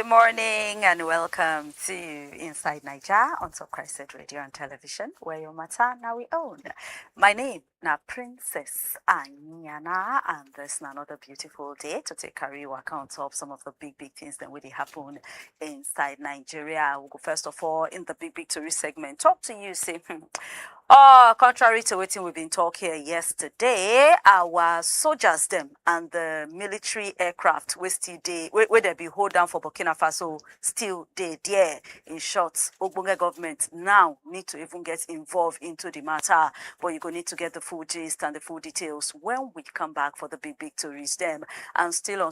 morning and welcome to Inside Naija on CHRICED Radio and Television, where your matter now we own. My name na Princess Anyana, and this is another beautiful day to take carry waka on top some of the big things that really happen inside Nigeria. We'll go first of all in the big tourist segment. Talk to you, say, contrary to what we've been talking here yesterday, our soldiers them and the military aircraft we still dey where they be hold down for Burkina Faso still there. In short, Ogbonge government now need to even get involved into the matter, but you're gonna need to get the full gist and the full details when we come back for the big tourist them. And still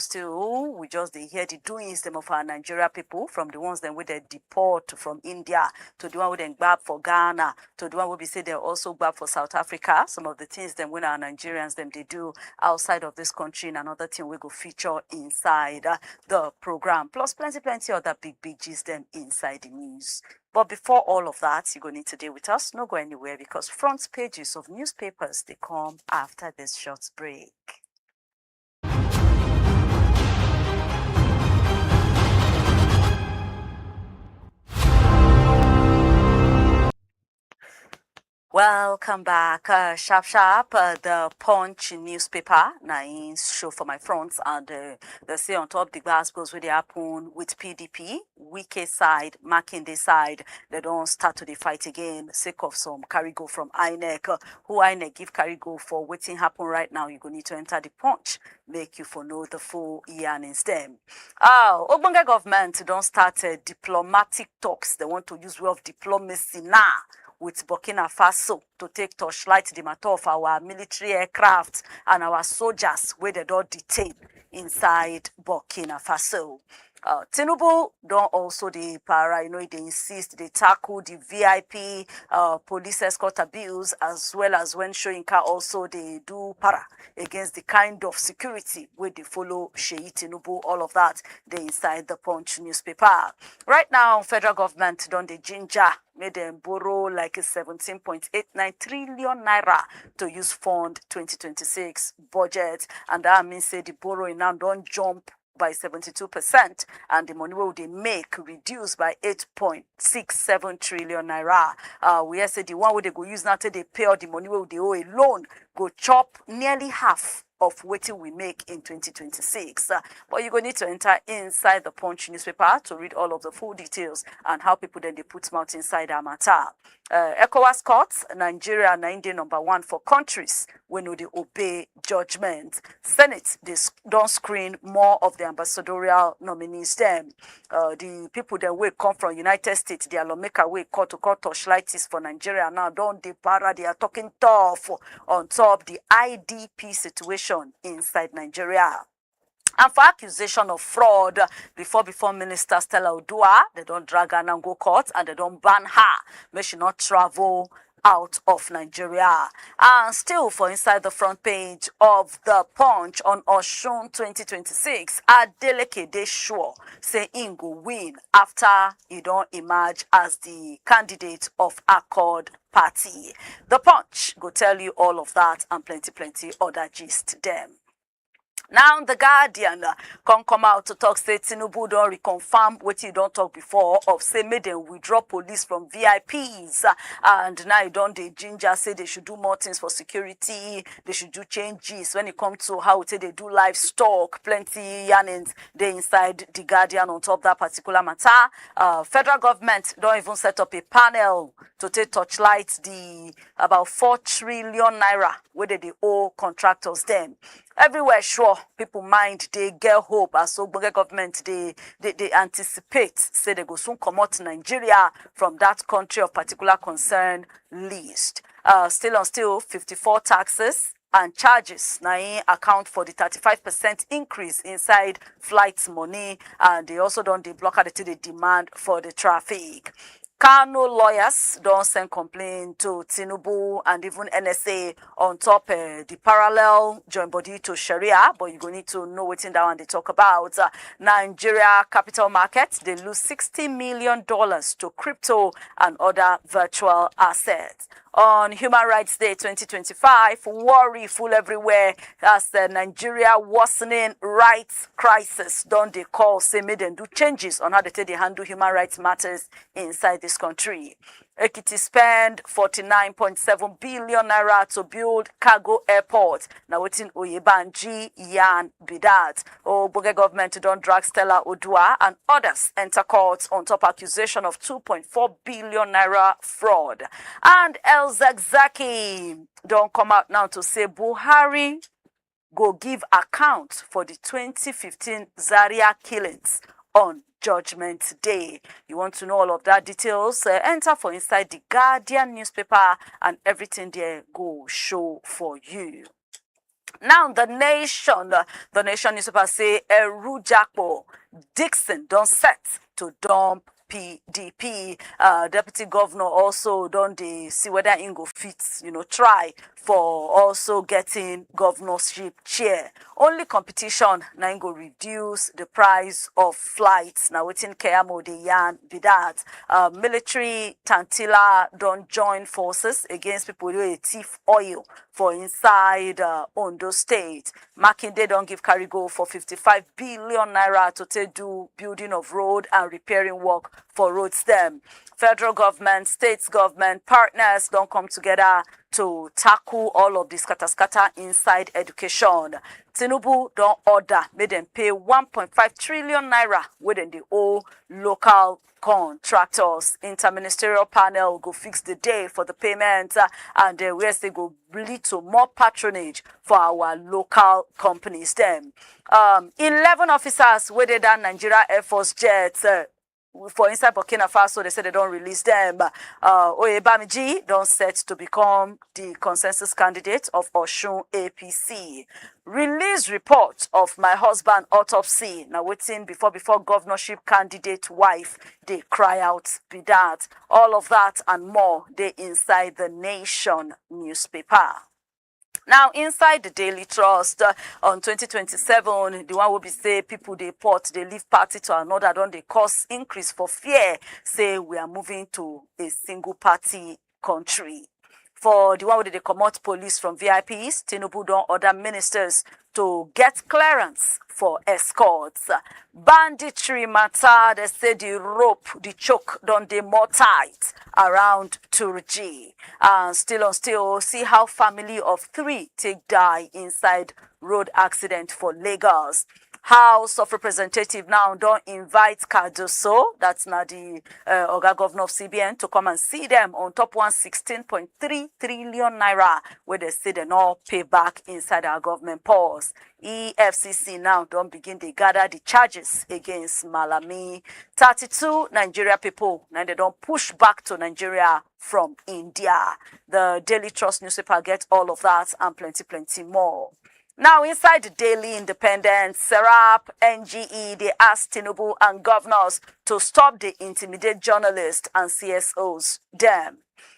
we just dey hear the doings them of our Nigeria people, from the ones them where they deport from India to the one with them grab for Ghana to the one where we say they're also back for South Africa. Some of the things them when our Nigerians them they do outside of this country, and another thing we go feature inside the program. Plus plenty other big gist them inside the news. But before all of that, you're going to need to deal with us. No go anywhere, because front pages of newspapers they come after this short break. Welcome back. Sharp. The Punch newspaper now show for my fronts, and they say on top the glass goes where they happen with PDP, Wike side, Makinde side. They don't start to the fight again, sake of some carry go from INEC. Who INEC give carry go for waiting happen right now? You go need to enter the Punch, make you for know the full yarnings them. Ogbonge government don't start diplomatic talks. They want to use way of diplomacy now with Burkina Faso to take torchlight the matter of our military aircraft and our soldiers where they don't detain inside Burkina Faso. Tinubu don't also the they insist they tackle the VIP police escort abuse, as well as when showing car also they do para against the kind of security where they follow Sheyi Tinubu. All of that they inside the Punch newspaper. Right now, federal government don't the ginger made them borrow like 17.89 trillion naira to use fund 2026 budget, and that means say the borrowing now don't jump by 72%, and the money will they make reduced by 8.67 trillion naira. We say the one where they go use now till they pay all the money where they owe a loan go chop nearly half of what we make in 2026. But you're going to need to enter inside the Punch newspaper to read all of the full details and how people then they put mouth inside our matter. ECOWAS courts, Nigeria na India #1 for countries when they obey judgment. Senate they don't screen more of the ambassadorial nominees them. The people that will come from United States, the lawmaker will court to court torchlights for Nigeria now don't they para, they are talking tough on top the IDP situation inside Nigeria. And for accusation of fraud before Minister Stella Odua, they don't drag her and go court, and they don't ban her. May she not travel out of Nigeria. And still for inside the front page of the Punch on Osun 2026, Adeleke dey sure say he go win after he don't emerge as the candidate of Accord Party. The Punch go tell you all of that and plenty other gist them. Now the Guardian come out to talk, say Tinubu don't reconfirm what you don't talk before of say made them withdraw police from VIPs, and now you don't the ginger say they should do more things for security, they should do changes when it comes to how they do livestock, plenty yarnings they inside the Guardian on top that particular matter. Federal government don't even set up a panel to take torchlight the about 4 trillion naira where they owe contractors them. Everywhere, sure, people mind they get hope as so government they anticipate say they go soon komot Nigeria from that country of particular concern list. Still 54 taxes and charges now account for the 35% increase inside flights money, and they also don't block the demand for the traffic. Kano lawyers don't send complaint to Tinubu and even NSA on top the parallel joint body to Sharia, but you're going to need to know what's in that one they talk about. Nigeria capital markets, they lose $60 million to crypto and other virtual assets. on Human Rights Day 2025. Worry full everywhere as Nigeria worsening rights crisis. Don't they call, say, made them do changes on how they handle human rights matters inside this country. Ekiti spend 49.7 billion naira to build cargo airport. Now waiting Oyebanji Yan Bidat. Boge government don't drag Stella Odua and others enter court on top accusation of 2.4 billion naira fraud. And El Zakzaki don't come out now to say Buhari go give account for the 2015 Zaria killings on Judgment Day. You want to know all of that details? Enter for inside the Guardian newspaper and everything there go show for you. Now the nation newspaper say Erujapo Dixon don't set to dump PDP. Deputy governor also don't they see whether Ingo fits, try for also getting governorship chair. Only competition now Ingo reduce the price of flights. Now waiting Kayamo de Yan be that. Military Tantila don't join forces against people who thief oil for inside Ondo State. Makinde don't give carry go for 55 billion naira to take do building of road and repairing work for roads them. Federal government, states government, partners don't come together to tackle all of this scatter inside education. Tinubu don't order, made them pay 1.5 trillion naira within the old local contractors. Interministerial panel go fix the day for the payment and whereas they go lead to more patronage for our local companies them. 11 officers waited down Nigeria Air Force jets for inside Burkina Faso, they said they don't release them. Oyebamiji don't set to become the consensus candidate of Osun APC. Release report of my husband autopsy. Now waiting before governorship candidate wife, they cry out be that. All of that and more, they inside the Nation newspaper. Now, inside the Daily Trust on 2027, the one will be say people they port, they leave party to another, don't they cause increase for fear, say we are moving to a single party country. For the one where they komot police from VIPs, Tinubu don't order ministers to get clearance for escorts. Banditry matter, they say the rope, the choke, don't they more tight around Turji. And still, see how family of 3 take die inside road accident for Lagos. House of Representatives now don't invite Cardoso, that's now the Oga Governor of CBN, to come and see them on top 116.3 trillion naira, where they say they not pay back inside our government pause. EFCC now don't begin to gather the charges against Malami. 32 Nigeria people, now they don't push back to Nigeria from India. The Daily Trust newspaper gets all of that and plenty more. Now, inside the Daily Independent, Serap, NGE, they asked Tinubu and governors to stop the intimidate journalists and CSOs. Them.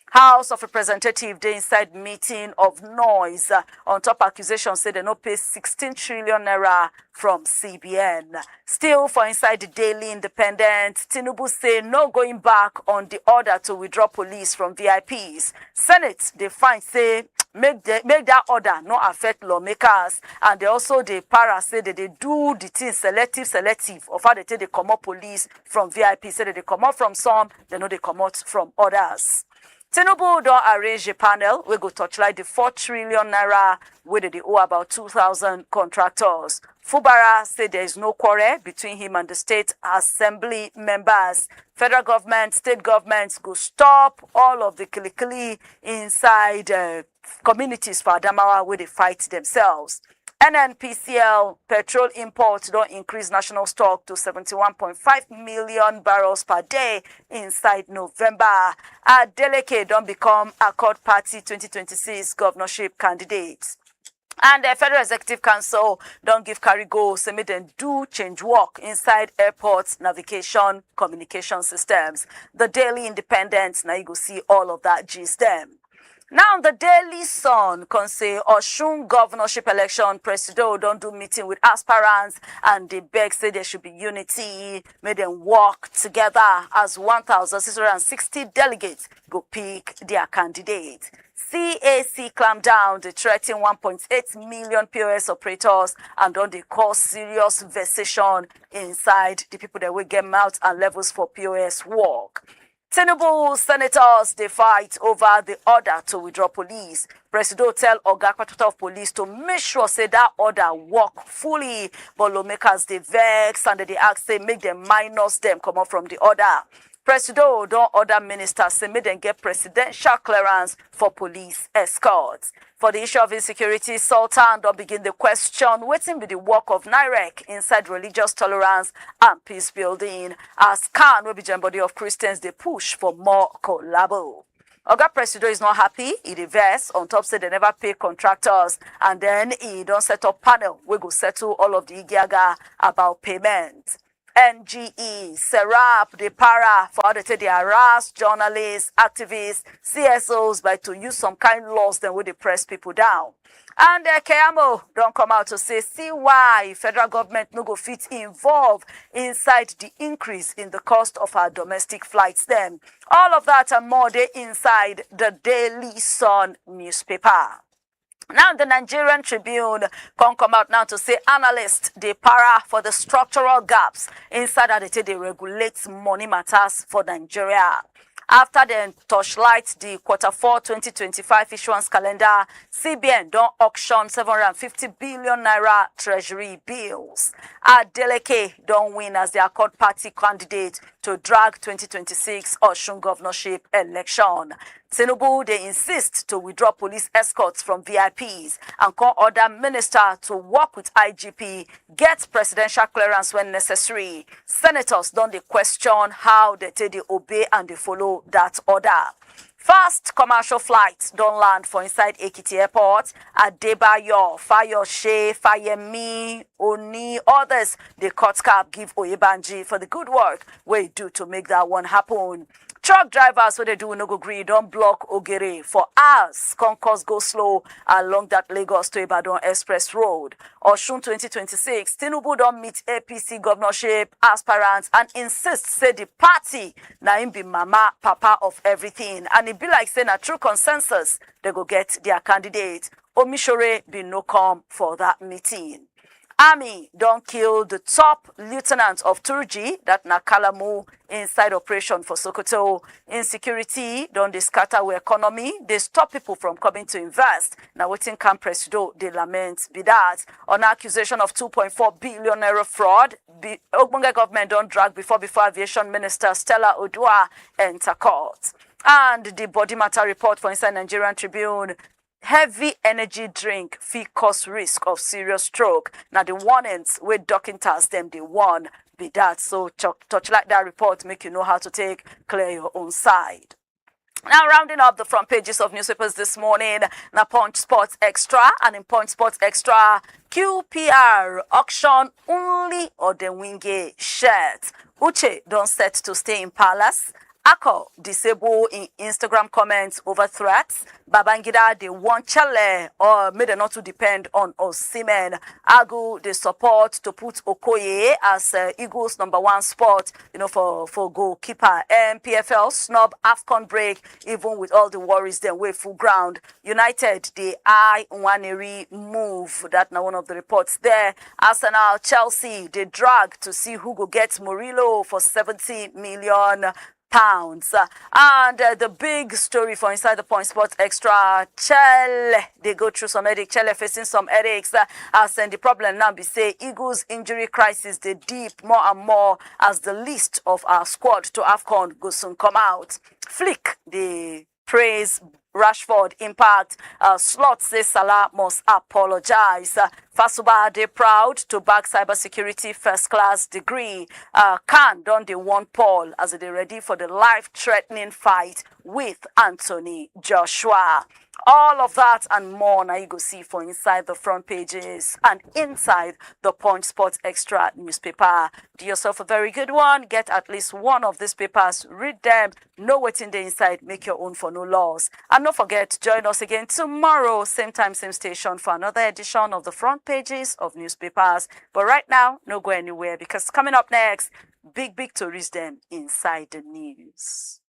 House of Representatives, they inside meeting of noise on top accusations say they no pay 16 trillion naira from CBN. Still for inside the Daily Independent, Tinubu say no going back on the order to withdraw police from VIPs. Senate, they find say make that order no affect lawmakers, and they also the para say that they do the thing selective of how they take the comot police from VIP. Say that they come out from some, they know they come out from others. Tinubu don't arrange a panel. We go touchlight the 4 trillion naira where they owe about 2,000 contractors. Fubara said there is no quarrel between him and the state assembly members. Federal government, state governments go stop all of the kilikili inside communities for Adamawa where they fight themselves. NNPCL petrol imports don't increase national stock to 71.5 million barrels per day inside November. Adeleke don't become Accord Party 2026 governorship candidates. And the Federal Executive Council don't give carry go, say make them do change work inside airports, navigation, communication systems. The Daily Independent, now you go see all of that gist them. Now, the Daily Sun can say Osun governorship election, Presido don't do meeting with aspirants and they beg say there should be unity, make them work together as 1,660 delegates go pick their candidate. CAC clamped down, they threaten 1.8 million POS operators and don't they cause serious vexation inside the people that will get mouth and levels for POS work. Tinubu senators, they fight over the order to withdraw police. Presido tell Oga Patota of police to make sure say that order work fully. But lawmakers, they vex and they ask say make them minus them come up from the order. Presido don't order ministers say make them get presidential clearance for police escorts. For the issue of insecurity, Sultan don't begin the question, waiting be the work of NIREC inside religious tolerance and peace building, as Khan will be the body of Christians, they push for more collabo. Oga Presido is not happy, he reverse on top say they never pay contractors, and then he don't set up panel, we go settle all of the igiaga about payment. NGE, Serap, the para for how they take the harass journalists, activists, CSOs by to use some kind of laws then would they press people down. And Keyamo don't come out to say, see why federal government no go fit involved inside the increase in the cost of our domestic flights then. All of that and more they inside the Daily Sun newspaper. Now, the Nigerian Tribune can come out now to say analysts, they para for the structural gaps inside that they regulate money matters for Nigeria. After they torchlight the Q4 2025 issuance calendar, CBN don't auction 750 billion naira treasury bills. Adeleke don't win as the Accord Party candidate to drag 2026 Osun governorship election. Tinubu, they insist to withdraw police escorts from VIPs and call order minister to work with IGP, get presidential clearance when necessary. Senators don't they question how they obey and they follow that order. Fast commercial flights don't land for inside Ekiti Airport. Adebayo, Fayoshe, Fayemi, Oni, others, they cut cap give Oyebanji for the good work we do to make that one happen. Truck drivers, what they do no go green, don't block Ogere for hours. Concourse go slow along that Lagos to Ibadan Express Road. Osun 2026, Tinubu don't meet APC governorship aspirants and insist say the party na him be mama, papa of everything. And it be like saying a true consensus, they go get their candidate. Omishore be no come for that meeting. Army don't kill the top lieutenant of Turji, that Nakalamu, inside operation for Sokoto. Insecurity don't they scatter our economy. They stop people from coming to invest. Now waiting Camp Presido, they lament be that. On accusation of 2.4 billion naira fraud, the Ogbonge government don't drag before aviation minister Stella Odua enter court. And the body matter report for inside Nigerian Tribune. Heavy energy drink fit cause risk of serious stroke. Now the warnings with doctors them they warn be that. So touch like that report make you know how to take clear your own side. Now, rounding up the front pages of newspapers this morning, now Punch Sports Extra, and in Punch Sports Extra, QPR auction only or the Wingate shirt. Uche don't set to stay in Palace. Ako disable in Instagram comments over threats. Babangida they want Chale or made not to depend on Osimhen. Agu they support to put Okoye as Eagles #1 spot, for goalkeeper. MPFL snub AFCON break even with all the worries then way full ground. United the Nwaneri move. That now one of the reports there. Arsenal, Chelsea they drag to see who go get Murillo for 70 million pounds. And the big story for inside the Point Sports Extra, Chelle, they go through some headache, Chelle facing some headaches, as and the problem now be say Eagles injury crisis they deep more and more as the list of our squad to AFCON go soon come out. Flick, the praise Rashford impact. Slot says Salah must apologize. Fasuba they proud to back cybersecurity first class degree. Khan done the one Paul as they ready for the life-threatening fight with Anthony Joshua. All of that and more now you go see for inside the front pages and inside the Punch Sports Extra newspaper. Do yourself a very good one. Get at least one of these papers, read them, know what's in the inside, make your own for no loss. And don't forget, join us again tomorrow, same time, same station for another edition of the front pages of newspapers. But right now, no go anywhere because coming up next, big stories them inside the news.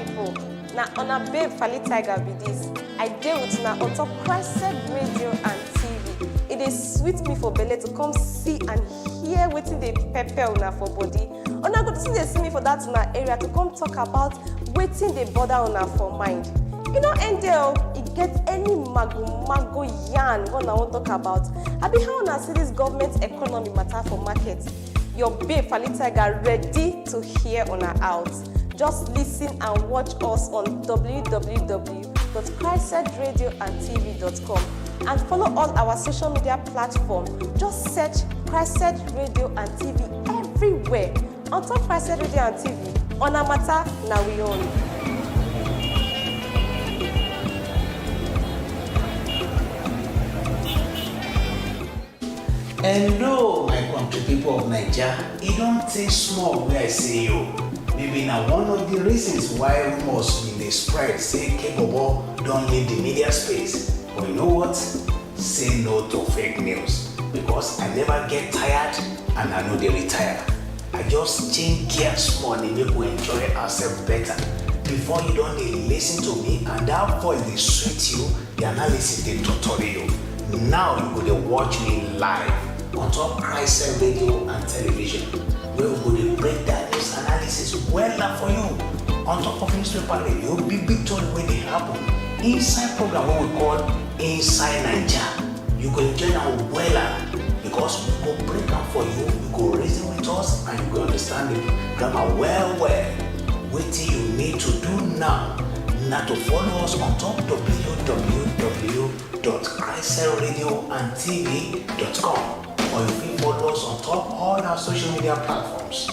People, now on a babe Fali Tiger be this. I deal with now on top CHRICED Radio and TV. It is sweet me for belly to come see and hear waiting they pepper una for body. Una go to see they see me for that una area to come talk about waiting they bother una for mind. You know, and it gets any mago yarn what I want to talk about. I be how una see this government economy matter for market. Your babe Fali Tiger ready to hear una out. Just listen and watch us on www.CHRICEDRadioandTV.com and follow all our social media platforms. Just search CHRICED Radio and TV everywhere. On top CHRICED Radio and TV, on a matter now we own. Hello, my country people of Nigeria. It don't take small where I say you. Maybe now one of the reasons why rumors in the spread say Kebobo don't leave the media space. But you know what? Say no to fake news. Because I never get tired and I know they retire. I just change gears small and make we enjoy ourselves better. Before you don't listen to me and that voice they sweet you, the analysis they tutorial you. Now you go to watch me live on top CHRICED Radio and television. We will go to break that news analysis well for you. On top of newspaper radio, big story where they happen. Inside program what we call INSIDE NAIJA. You can join our well because we go break down for you, you go reason with us and you go understand the grammar well. What you need to do now to follow us on top www.CHRICEDRadioandTV.com. Or you can follow us on top all our social media platforms.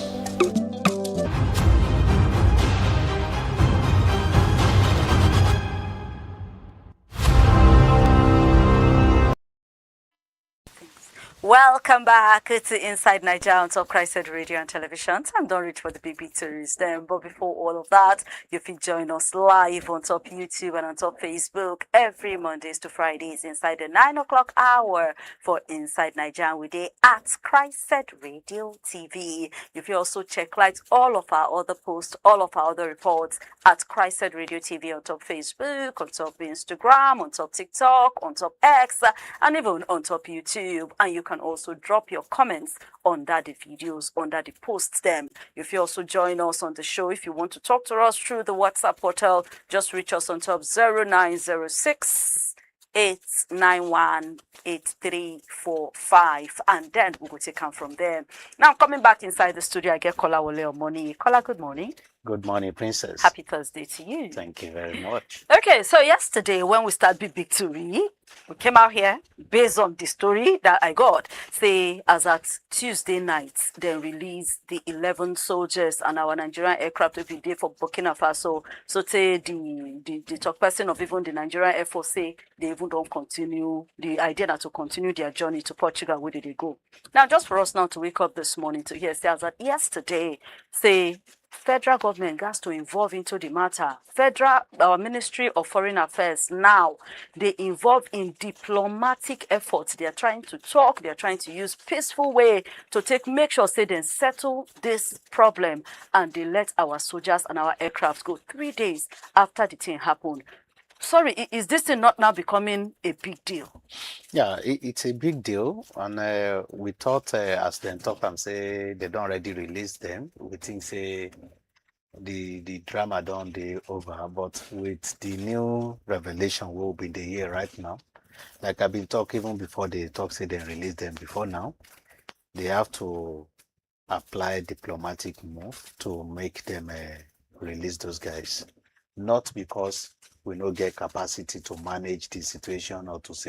Welcome back to Inside Naija on top CHRICED Radio and Television. Time don't reach for the big series then. But before all of that, you can join us live on top YouTube and on top Facebook every Mondays to Fridays inside the 9 o'clock hour for Inside Naija. We day at CHRICED Radio TV. You can also check out all of our other posts, all of our other reports at CHRICED Radio TV on top Facebook, on top Instagram, on top TikTok, on top X, and even on top YouTube. And you can also drop your comments under the videos, under the posts them. If you also join us on the show, if you want to talk to us through the WhatsApp portal, just reach us on top 0906 891 8345 and then we will take on from there. Now coming back inside the studio, I get Kola Wole Omoni. Kola, good morning. Good morning, Princess. Happy Thursday to you. Thank you very much. Okay, so yesterday when we started Big Story, we came out here based on the story that I got. Say, as at Tuesday night, they released the 11 soldiers and our Nigerian aircraft will be there for Burkina Faso. So say the talk person of even the Nigerian Air Force say they even don't continue, the idea that to continue their journey to Portugal, where did they go? Now, just for us now to wake up this morning to hear, say, as at yesterday, say, federal government has to involve into the matter. Our Ministry of Foreign Affairs now, they involve in diplomatic efforts. They are trying to talk. They are trying to use peaceful way to make sure say they settle this problem and they let our soldiers and our aircrafts go 3 days after the thing happened. Sorry, is this thing not now becoming a big deal? Yeah, it's a big deal. And we thought as they talk and say they don't already release them, we think say the drama don't be over. But with the new revelation will be the year right now. Like I've been talking even before they talk say they release them before now, they have to apply diplomatic move to make them release those guys. Not because we no get capacity to manage the situation or to say